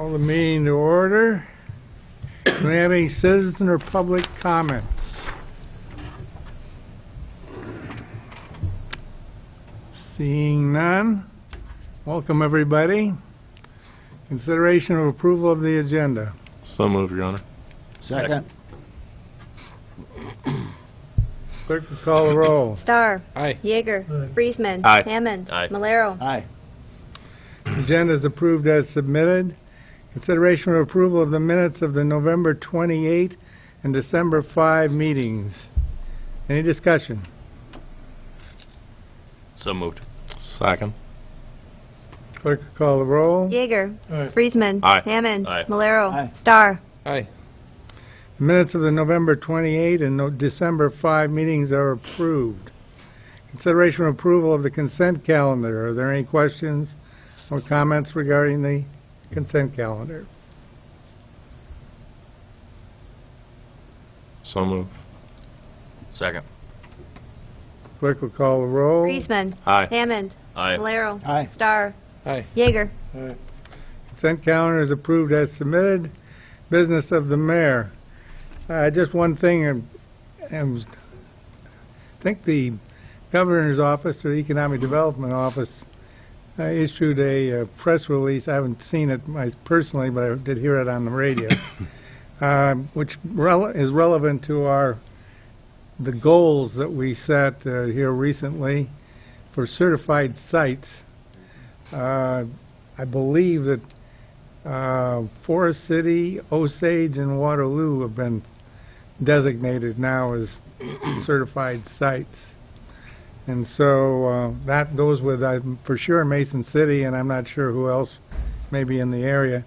Call the meeting to order. Do we have any citizen or public comments? Seeing none, welcome everybody. Consideration of approval of the agenda. So moved, Your Honor. Second. Clerk will call the roll. Starr. Aye. Yeager. Friesman. Aye. Hammond. Aye. Malero. Aye. Agenda is approved as submitted. Consideration of approval of the minutes of the November 28 and December 5 meetings. Any discussion? So moved. Second. Clerk will call the roll. Yeager. Aye. Friesman. Aye. Hammond. Aye. Malero. Aye. Starr. Aye. Minutes of the November 28 and December 5 meetings are approved. Consideration of approval of the consent calendar. Are there any questions or comments regarding the consent calendar? So moved. Second. Clerk will call the roll. Friesman. Aye. Hammond. Aye. Malero. Aye. Starr. Aye. Yeager. Consent calendar is approved as submitted. Business of the mayor. Just one thing, I think the governor's office or the economic development office issued a press release. I haven't seen it personally, but I did hear it on the radio, which is relevant to the goals that we set here recently for certified sites. I believe that Forest City, Osage, and Waterloo have been designated now as certified sites. And so that goes with, for sure, Mason City, and I'm not sure who else may be in the area.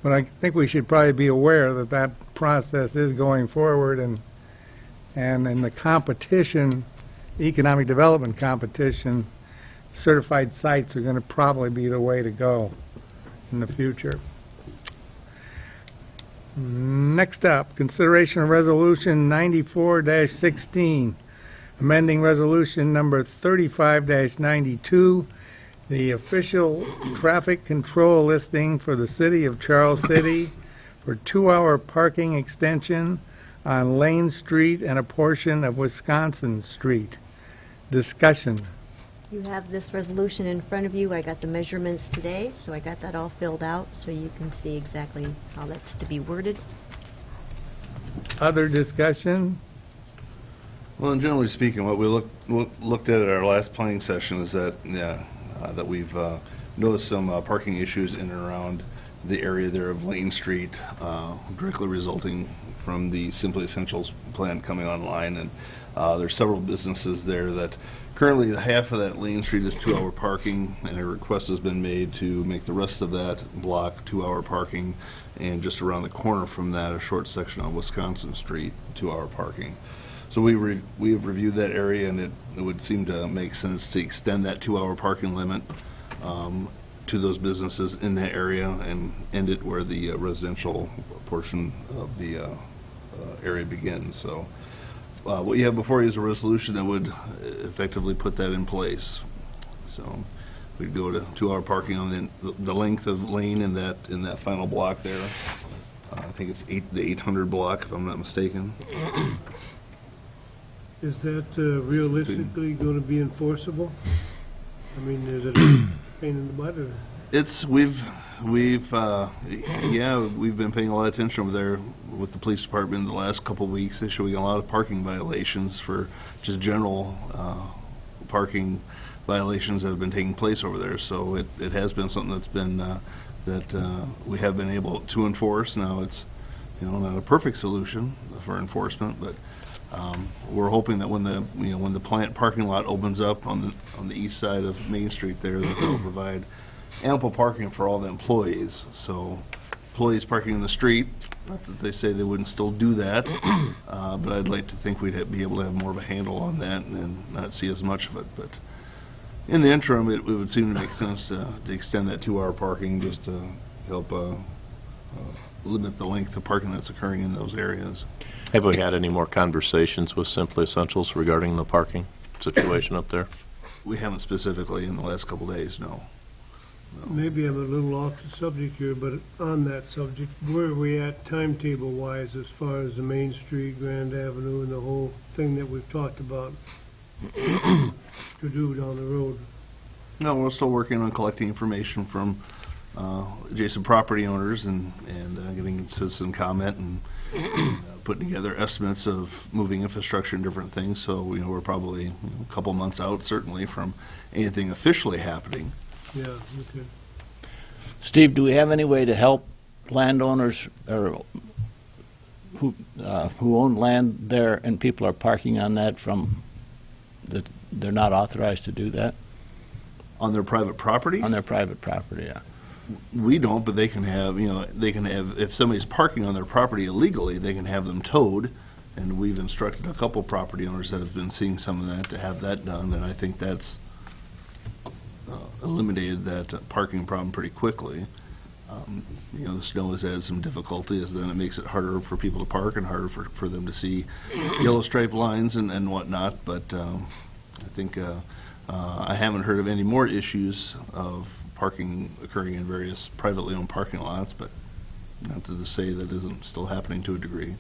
But I think we should probably be aware that that process is going forward, and in the competition, economic development competition, certified sites are going to probably be the way to go in the future. Next up, consideration of Resolution 94-16, amending Resolution number 35-92, the official traffic control listing for the City of Charles City for 2-hour parking extension on Lane Street and a portion of Wisconsin Street. Discussion. You have this resolution in front of you. I got the measurements today, so I got that all filled out so you can see exactly how that's to be worded. Other discussion? Well, and generally speaking, what we looked at our last planning session is that that we've noticed some parking issues in and around the area there of Lane Street, directly resulting from the Simply Essentials plant coming online. And there's several businesses there that currently half of that Lane Street is 2-hour parking, and a request has been made to make the rest of that block 2-hour parking, and just around the corner from that, a short section on Wisconsin Street, 2-hour parking. So we have reviewed that area, and it would seem to make sense to extend that 2-hour parking limit to those businesses in that area and end it where the residential portion of the area begins. So what you have before you is a resolution that would effectively put that in place. So we'd go to 2-hour parking on the length of lane in that final block there. I think it's the 800 block, if I'm not mistaken. Is that realistically going to be enforceable? I mean, is it a pain in the butt? Or? We've been paying a lot of attention over there with the police department in the last couple of weeks, issuing a lot of parking violations for just general parking violations that have been taking place over there. So it has been something that's been that we have been able to enforce. Now it's not a perfect solution for enforcement, but we're hoping that when the plant parking lot opens up on the east side of Main Street there, that they'll provide ample parking for all the employees. So employees parking in the street, not that they say they wouldn't still do that, but I'd like to think we'd be able to have more of a handle on that and not see as much of it. But in the interim, it would seem to make sense to extend that 2-hour parking just to help limit the length of parking that's occurring in those areas. Have we had any more conversations with Simply Essentials regarding the parking situation up there? We haven't specifically in the last couple of days, no. Maybe I'm a little off the subject here, but on that subject, where are we at timetable-wise as far as the Main Street, Grand Avenue, and the whole thing that we've talked about to do down the road? No, we're still working on collecting information from adjacent property owners and getting citizen comment and putting together estimates of moving infrastructure and different things. So, we're probably a couple months out, certainly, from anything officially happening. Yeah, okay. Steve, do we have any way to help landowners or who own land there and people are parking on that from that they're not authorized to do that On their private property? on their private property? Yeah. We don't, but they can have, if somebody's parking on their property illegally, they can have them towed. And we've instructed a couple property owners that have been seeing some of that to have that done, and I think that's eliminated that parking problem pretty quickly. The snow has added some difficulties, then it makes it harder for people to park and harder for them to see yellow stripe lines and whatnot, but I think I haven't heard of any more issues of parking occurring in various privately owned parking lots, but not to say that isn't still happening to a degree.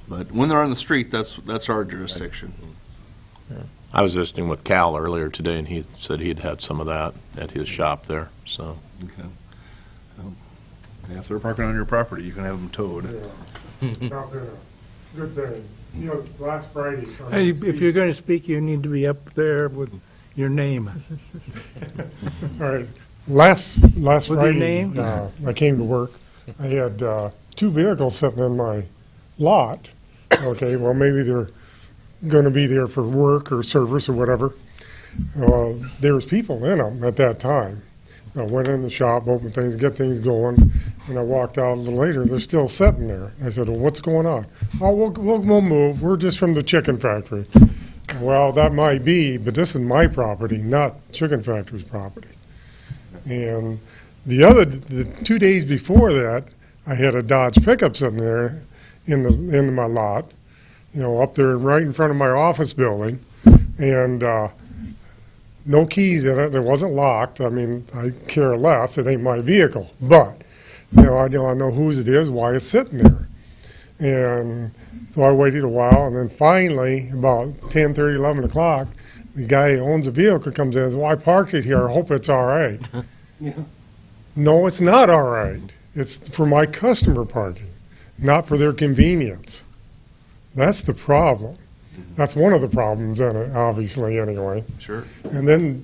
But when they're on the street, that's our jurisdiction. I was visiting with Cal earlier today, and he said he'd had some of that at his shop there, so. Okay. Yeah, if they're parking on your property, you can have them towed. Not been a good thing. Last Friday. Hey, if you're going to speak, you need to be up there with your name. All right. Last With your Friday, name? I came to work. I had 2 vehicles sitting in my lot. Okay, well, maybe they're going to be there for work or service or whatever. There was people in them at that time. I went in the shop, opened things, get things going, and I walked out a little later. They're still sitting there. I said, well, what's going on? Oh, we'll move. We're just from the chicken factory. Well, that might be, but this is my property, not chicken factory's property. And the 2 days before that, I had a Dodge pickup sitting there in my lot, up there right in front of my office building, and no keys in it. It wasn't locked. I mean, I care less. It ain't my vehicle. But, I know whose it is, why it's sitting there. And so I waited a while, and then finally, about 10:30, 11 o'clock, the guy who owns the vehicle comes in and says, well, I parked it here. I hope it's all right. No, it's not all right. It's for my customer parking, not for their convenience. That's the problem. That's one of the problems in it, obviously, anyway. Sure. And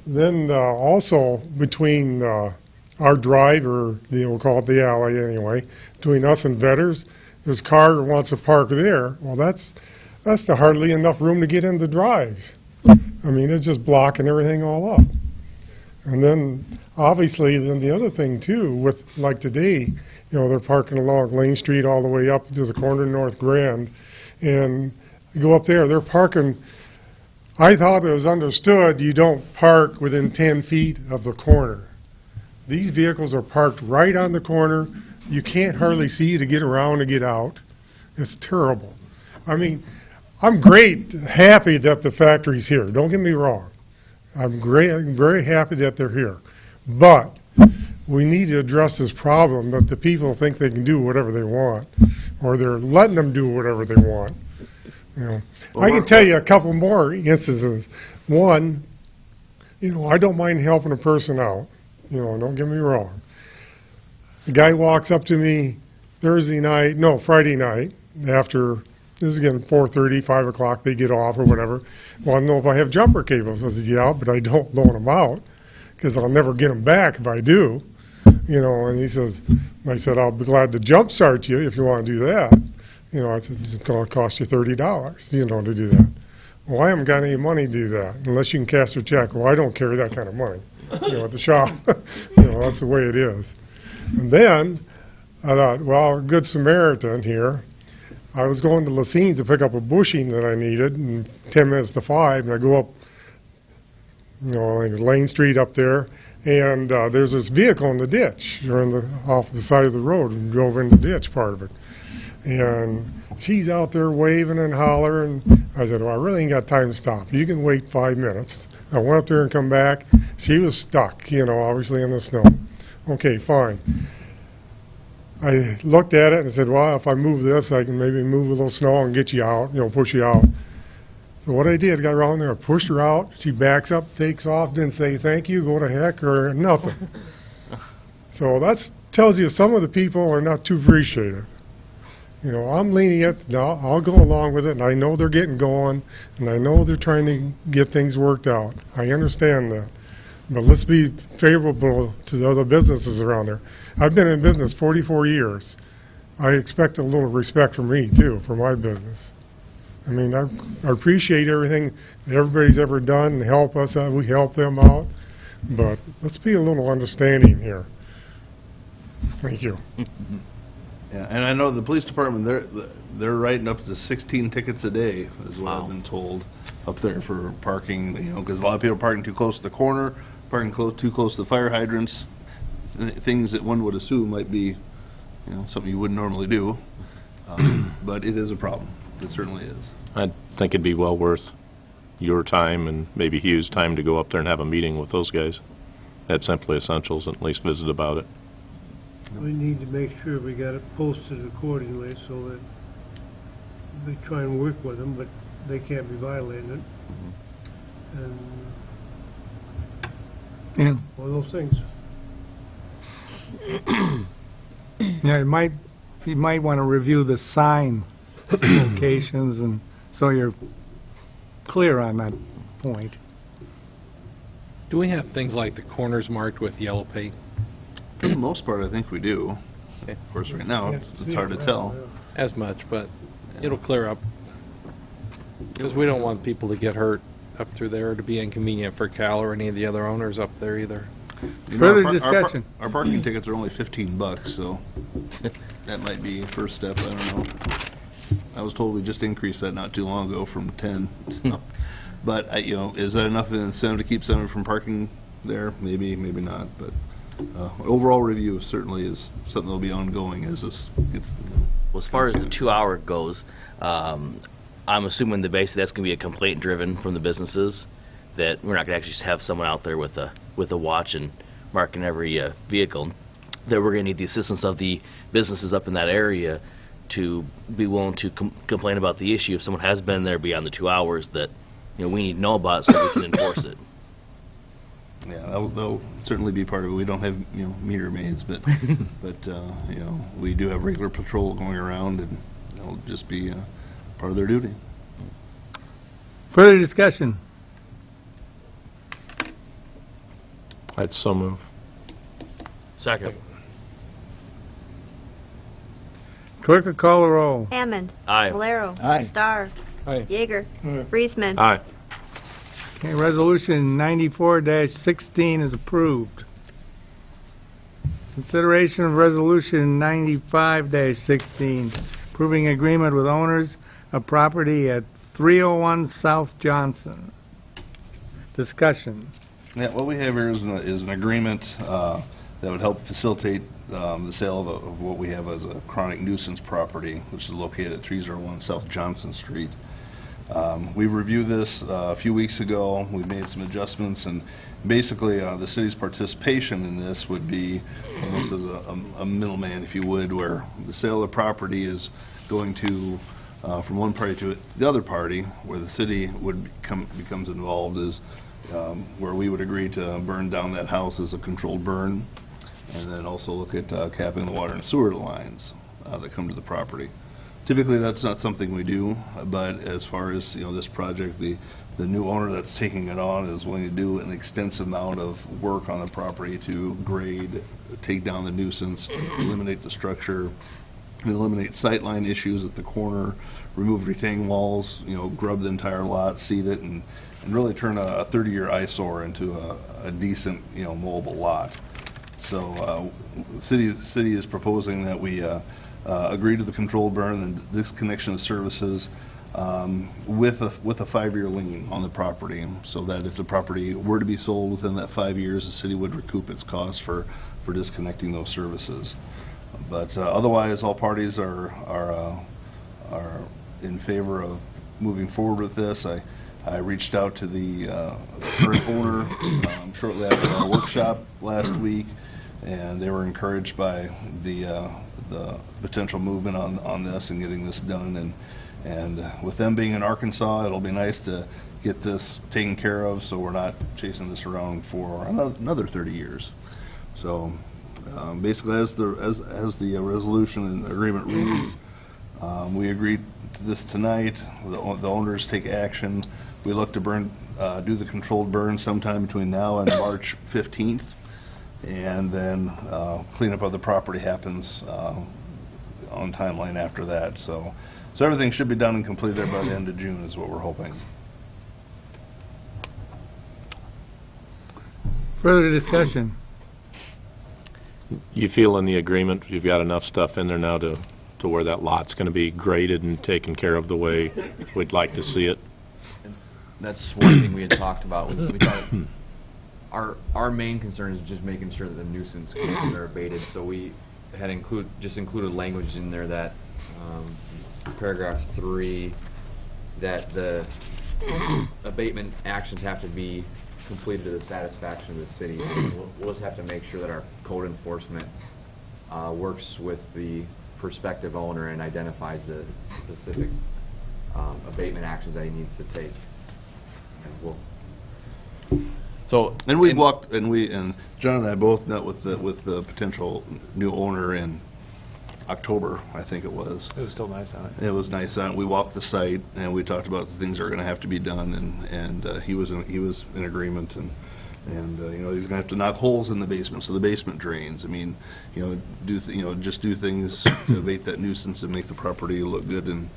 then also between our drive, or we'll call it the alley anyway, between us and Vetters, there's a car that wants to park there. Well, that's hardly enough room to get in the drives. I mean, it's just blocking everything all up. And then, obviously, then the other thing, too, with, like today, they're parking along Lane Street all the way up to the corner of North Grand, and you go up there, they're parking. I thought it was understood you don't park within 10 feet of the corner. These vehicles are parked right on the corner. You can't hardly see to get around and get out. It's terrible. I mean, I'm happy that the factory's here. Don't get me wrong. I'm very happy that they're here. But we need to address this problem that the people think they can do whatever they want, or they're letting them do whatever they want. I can tell you a couple more instances. One, I don't mind helping a person out. Don't get me wrong. A guy walks up to me Friday night, after, this is again 4:30, 5 o'clock, they get off or whatever. Well, I don't know if I have jumper cables. I said, yeah, but I don't loan them out, because I'll never get them back if I do. And I said, I'll be glad to jump start you if you want to do that. I said, it's going to cost you $30, to do that. Well, I haven't got any money to do that, unless you can cash a check. Well, I don't carry that kind of money, at the shop. That's the way it is. And then, I thought, well, Good Samaritan here. I was going to Lacine's to pick up a bushing that I needed, and 10 minutes to 5, and I go up, Lane Street up there, and there's this vehicle in the ditch, or off the side of the road, and drove in the ditch part of it. And she's out there waving and hollering. I said, well, I really ain't got time to stop. You can wait 5 minutes. I went up there and come back. She was stuck, you know, obviously in the snow. Okay, fine. I looked at it and said, well, if I move this, I can maybe move a little snow and get you out, you know, push you out. So what I did, got around there, pushed her out. She backs up, takes off, didn't say thank you, go to heck, or nothing. So that tells you some of the people are not too appreciative. You know, I'm lenient, no, I'll go along with it, and I know they're getting going, and I know they're trying to get things worked out. I understand that. But let's be favorable to the other businesses around there. I've been in business 44 years. I expect a little respect from me, too, for my business. I mean, I appreciate everything that everybody's ever done and help us out. We help them out. But let's be a little understanding here. Thank you. Yeah, and I know the police department, they're writing up to 16 tickets a day, is what I've been told, up there for parking, you know, because a lot of people are parking too close to the corner, parking too close to the fire hydrants, things that one would assume might be, you know, something you wouldn't normally do. But it is a problem. It certainly is. I think it'd be well worth your time and maybe Hugh's time to go up there and have a meeting with those guys at Simply Essentials, and at least visit about it. We need to make sure we got it posted accordingly so that we try and work with them, but they can't be violating it. And Yeah, one of those things. yeah, you might want to review the sign locations, and so you're clear on that point. Do we have things like the corners marked with yellow paint? For the most part, I think we do. Okay. Of course, right now, Can't it's see hard it to now, tell. yeah. As much, but it'll clear up. Because we don't want people to get hurt up through there, or to be inconvenient for Cal or any of the other owners up there either. You know, Further our discussion. Our parking tickets are only $15, so that might be a first step, I don't know. I was told we just increased that not too long ago from 10. So. But, you know, is that enough of an incentive to keep someone from parking there? Maybe, maybe not, but overall review certainly is something that'll be ongoing as this gets... Well, as far as the 2 hour goes, I'm assuming that basically that's going to be a complaint driven from the businesses, that we're not going to actually have someone out there with a watch and marking every vehicle, that we're going to need the assistance of the businesses up in that area to be willing to complain about the issue if someone has been there beyond the 2 hours, that, you know, we need to know about it so we can enforce it. Yeah, that'll certainly be part of it. We don't have, you know, meter maids, but you know, we do have regular patrol going around, and it'll just be part of their duty. Further discussion. I'd so move. Second. Clerk will call the roll. Hammond. Aye. Valero. Aye. Star. Aye. Yeager. Aye. Friesman. Aye. Okay, resolution 94-16 is approved. Consideration of resolution 95-16, approving agreement with owners of property at 301 South Johnson. Discussion. Yeah, what we have here is an agreement that would help facilitate the sale of what we have as a chronic nuisance property, which is located at 301 South Johnson Street. We reviewed this a few weeks ago. We've made some adjustments, and basically the city's participation in this would be almost as a middleman, if you would, where the sale of the property is going to from one party to the other party, where the city would becomes involved is where we would agree to burn down that house as a controlled burn, and then also look at capping the water and sewer lines that come to the property. Typically, that's not something we do, but as far as, you know, this project, the new owner that's taking it on is willing to do an extensive amount of work on the property to grade, take down the nuisance, eliminate the structure, eliminate sightline issues at the corner, remove retaining walls, you know, grub the entire lot, seed it, and really turn a 30-year eyesore into a decent, you know, mowable lot. So the city is proposing that we agree to the controlled burn and disconnection of services with a 5-year lien on the property, so that if the property were to be sold within that 5 years, the city would recoup its costs for disconnecting those services. But otherwise, all parties are in favor of moving forward with this. I I reached out to the current owner shortly after our workshop last week, and they were encouraged by the potential movement on this and getting this done. And with them being in Arkansas, it'll be nice to get this taken care of, so we're not chasing this around for another 30 years. So basically, as the resolution and agreement reads, we agreed to this tonight. The owners take action. We look to do the controlled burn sometime between now and March 15th, and then cleanup of the property happens on timeline after that. So everything should be done and completed by the end of June is what we're hoping. Further discussion? You feel in the agreement you've got enough stuff in there now to where that lot's going to be graded and taken care of the way we'd like to see it? That's one thing we had talked about. We thought our main concern is just making sure that the nuisance claims are abated. So we had included language in there that paragraph 3, that the abatement actions have to be completed to the satisfaction of the city. So we'll just have to make sure that our code enforcement works with the prospective owner and identifies the specific abatement actions that he needs to take. And John and I both met with the potential new owner in October, I think it was. It was still nice on it. It was nice on it. We walked the site and we talked about the things that are going to have to be done, and he was in agreement, and you know, he's going to have to knock holes in the basement so the basement drains. I mean, you know, just do things to abate that nuisance and make the property look good, and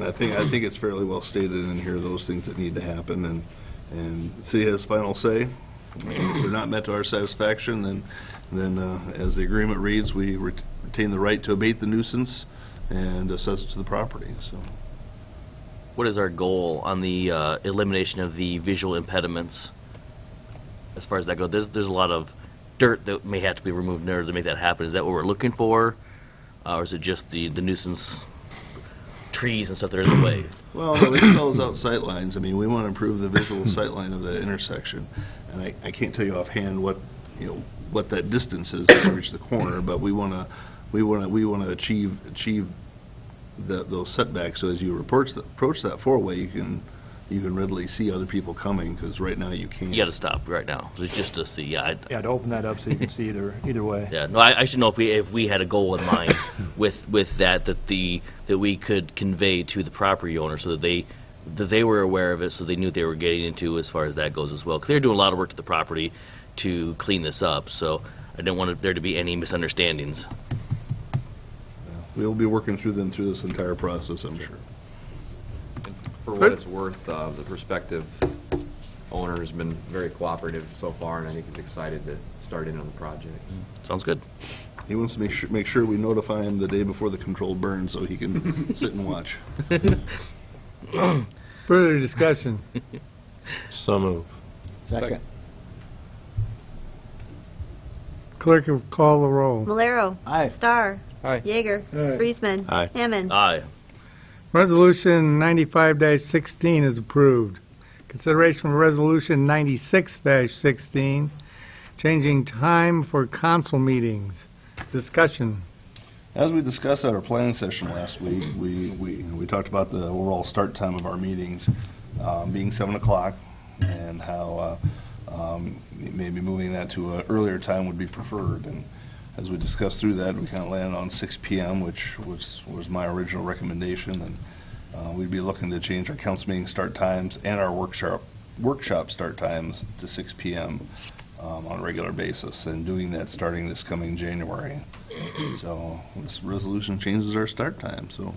I think it's fairly well stated in here those things that need to happen, and the city has final say. If they're not met to our satisfaction, then as the agreement reads, we retain the right to abate the nuisance and assess it to the property. So, What is our goal on the elimination of the visual impediments? As far as that goes, there's a lot of dirt that may have to be removed in order to make that happen. Is that what we're looking for, or is it just the nuisance trees and stuff that are in the way? well, no, it spells out sight lines. I mean, we want to improve the visual sight line of that intersection, and I can't tell you offhand what that distance is to reach the corner, but we want to achieve those setbacks. So as you approach that four-way, you can readily see other people coming, because right now you can't. You got to stop right now. It's just to see. Yeah. Yeah, to open that up so you can see either way. Yeah. No, I should know if we had a goal in mind with that we could convey to the property owner, so that they were aware of it, so they knew what they were getting into as far as that goes as well. Because they're doing a lot of work to the property to clean this up, so I didn't want there to be any misunderstandings. We'll be working through this entire process, I'm sure. And for what it's worth, the prospective owner has been very cooperative so far, and I think he's excited to start in on the project. Sounds good. He wants to make sure we notify him the day before the controlled burn so he can sit and watch. Further discussion? So move. Second. Clerk will call the roll. Valero. Aye. Star. Aye. Yeager. Aye. Friesman. Aye. Hammond. Aye. Resolution 95-16 is approved. Consideration for Resolution 96-16, changing time for council meetings. Discussion. As we discussed at our planning session last week, we talked about the overall start time of our meetings being 7 o'clock, and how maybe moving that to an earlier time would be preferred. And as we discussed through that, we kind of landed on 6 p.m., which was my original recommendation, and we'd be looking to change our council meeting start times and our workshop start times to 6 p.m. On a regular basis, and doing that starting this coming January. So this resolution changes our start time, so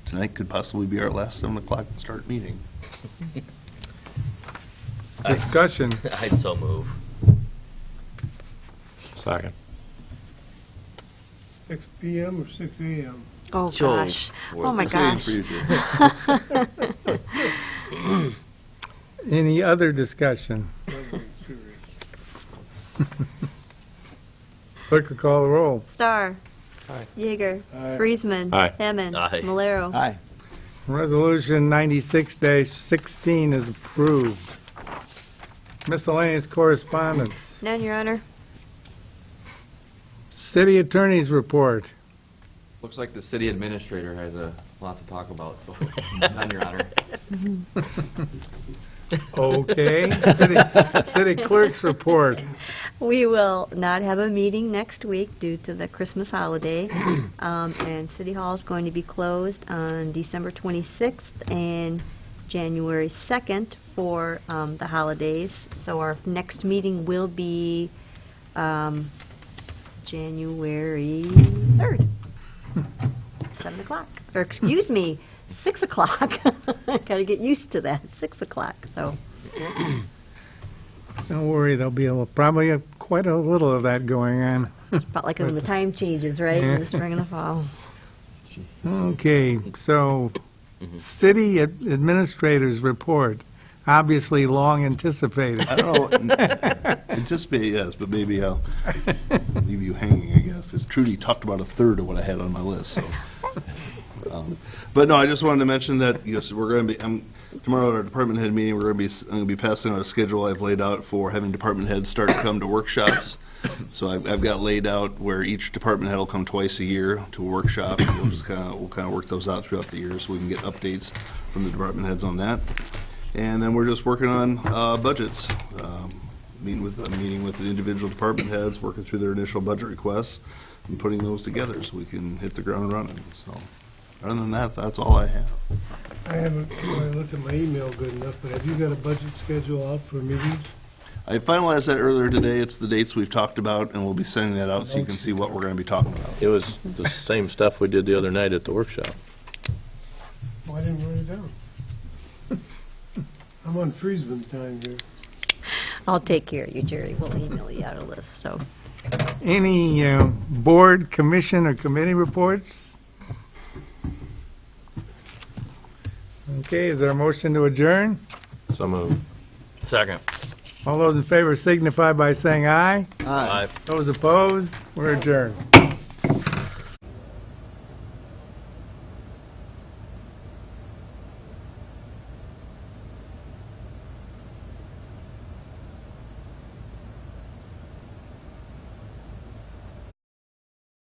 tonight could possibly be our last 7 o'clock start meeting. Discussion. I'd so move. Second. 6 p.m. or 6 a.m.? Oh, Sure. gosh. Oh, my Same gosh. for you, Jim. Any other discussion? Clerk will call the roll. Star. Aye. Yeager. Aye. Friesman. Aye. Hammond. Aye. Malero. Aye. Resolution 96-16 is approved. Miscellaneous correspondence. None, Your Honor. City Attorney's report. Looks like the city administrator has a lot to talk about, so none, Your Honor. Okay. City Clerk's report. We will not have a meeting next week due to the Christmas holiday. And City Hall is going to be closed on December 26th and January 2nd for the holidays. So our next meeting will be January 3rd, 7 o'clock. Or excuse me, 6 o'clock. Got to get used to that, 6 o'clock, so. Don't worry, there'll be probably quite a little of that going on. About like when the time changes, right, in the spring and the fall. Okay, so City Administrator's report, obviously long anticipated. I don't know, anticipate, yes, but maybe I'll leave you hanging, I guess, because Trudy talked about a third of what I had on my list, so. But no, I just wanted to mention that, yes, we're going to be, tomorrow at our department head meeting, I'm going to be passing out a schedule I've laid out for having department heads start to come to workshops. So I've got laid out where each department head will come twice a year to a workshop, and we'll kind of work those out throughout the year so we can get updates from the department heads on that. And then we're just working on budgets, meeting with the individual department heads, working through their initial budget requests, and putting those together so we can hit the ground running. So, other than that, that's all I have. I haven't really looked at my email good enough, but have you got a budget schedule out for meetings? I finalized that earlier today. It's the dates we've talked about, and we'll be sending that out so you can see what we're going to be talking about. It was the same stuff we did the other night at the workshop. Well, I didn't write it down. I'm on Friesman time here. I'll take care of you, Jerry. We'll email you out a list, so. Any board, commission, or committee reports? Okay, is there a motion to adjourn? So moved. Second. All those in favor signify by saying aye. Aye. Those opposed, we're adjourned.